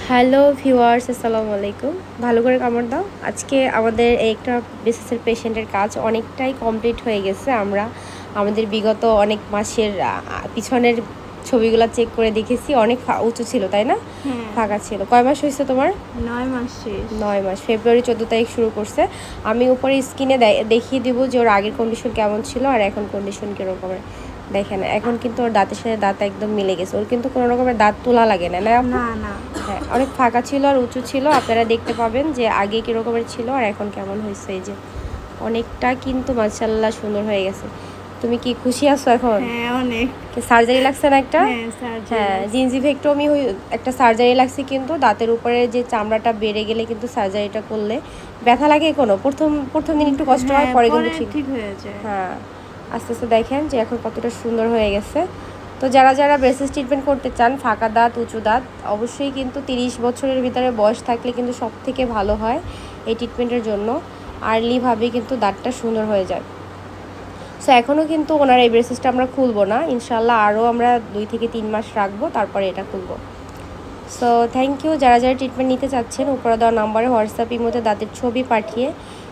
Hello viewers, আসসালামু আলাইকুম। ভালো করে কামড় দাও। আজকে আমাদের একটা বিসিএসের পেশেন্টের কাজ অনেকটাই কমপ্লিট হয়ে গেছে। আমরা আমাদের বিগত অনেক মাসের পিছনের ছবিগুলো চেক করে দেখেছি, অনেক উঁচু ছিল, তাই না? ফাঁকা ছিল। কয় মাস হয়েছে তোমার? 9 মাস শেষ। 9 মাস। ফেব্রুয়ারি 14 তারিখ শুরু করছে। আমি উপরে স্ক্রিনে দেখিয়ে দিব যে ওর আগের কন্ডিশন কেমন ছিল আর এখন কন্ডিশন কীরকমের। দেখেন এখন কিন্তু ওর দাঁতের সাথে দাঁত একদম মিলে গেছে। ওর কিন্তু কোনো রকমের দাঁত তোলা লাগে না, না? না। হ্যাঁ, অনেক ফাঁকা ছিল আর উঁচু ছিল। আপনারা দেখতে পাবেন যে আগে কীরকমের ছিল আর এখন কেমন হয়েছে। এই যে অনেকটা কিন্তু মাশাআল্লাহ সুন্দর হয়ে গেছে। তুমি কি খুশি আছো এখন? হ্যাঁ, অনেক। সার্জারি লাগছে না একটা? হ্যাঁ, জিনজিভেক্টমি একটা সার্জারি লাগছে, কিন্তু দাঁতের উপরে যে চামড়াটা বেড়ে গেলে কিন্তু সার্জারিটা করলে ব্যথা লাগে কোনো? প্রথম দিন একটু কষ্ট হয়, পরে কিন্তু ঠিক হয়ে যায়। হ্যাঁ, আস্তে আস্তে দেখেন যে এখন কতটা সুন্দর হয়ে গেছে। তো যারা ব্রেসেস ট্রিটমেন্ট করতে চান, ফাঁকা দাঁত, উঁচু দাঁত, অবশ্যই কিন্তু 30 বছরের ভিতরে বয়স থাকলে কিন্তু সব থেকে ভালো হয় এই ট্রিটমেন্টের জন্য। আর্লিভাবে কিন্তু দাঁতটা সুন্দর হয়ে যায়। সো এখনও কিন্তু ওনার এই ব্রেসেসটা আমরা খুলবো না, ইনশাল্লাহ আরও আমরা 2 থেকে 3 মাস রাখবো, তারপরে এটা খুলবো। So thank you. যারা ট্রিটমেন্ট নিতে চাচ্ছেন, উপরে দেওয়া নাম্বারে হোয়াটসঅ্যাপের মধ্যে দাঁতের ছবি পাঠিয়ে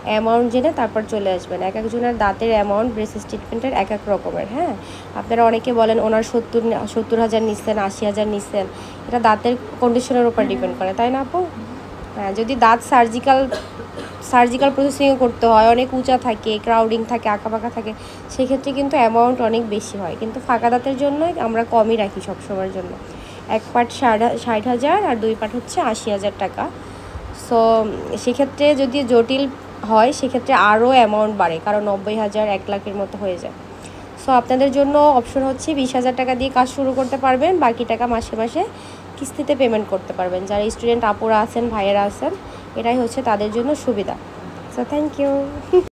অ্যামাউন্ট জেনে তারপর চলে আসবেন। এক একজনের দাঁতের অ্যামাউন্ট ব্রেসেস ট্রিটমেন্টের এক এক রকমের। হ্যাঁ, আপনারা অনেকে বলেন ওনার 70,000 নিচ্ছেন, 80,000 নিচ্ছেন। এটা দাঁতের কন্ডিশনের উপর ডিপেন্ড করে, তাই না আপু? হ্যাঁ, যদি দাঁত সার্জিক্যাল প্রসেসিংও করতে হয়, অনেক উঁচা থাকে, ক্রাউডিং থাকে, আঁকাবাঁকা থাকে, সেক্ষেত্রে কিন্তু অ্যামাউন্ট অনেক বেশি হয়। কিন্তু ফাঁকা দাঁতের জন্য আমরা কমই রাখি সবসময়ের জন্য। 1 পার্ট 60,000 আর 2 পার্ট হচ্ছে 80,000 টাকা। সো সেক্ষেত্রে যদি জটিল হয় সেক্ষেত্রে আরও অ্যামাউন্ট বাড়ে, কারণ 90,000 1 লাখের মতো হয়ে যায়। সো আপনাদের জন্য অপশন হচ্ছে 20,000 টাকা দিয়ে কাজ শুরু করতে পারবেন, বাকি টাকা মাসে মাসে কিস্তিতে পেমেন্ট করতে পারবেন। যারা স্টুডেন্ট আপুরা আছেন, ভাইয়েরা আছেন, এটাই হচ্ছে তাদের জন্য সুবিধা। So thank you.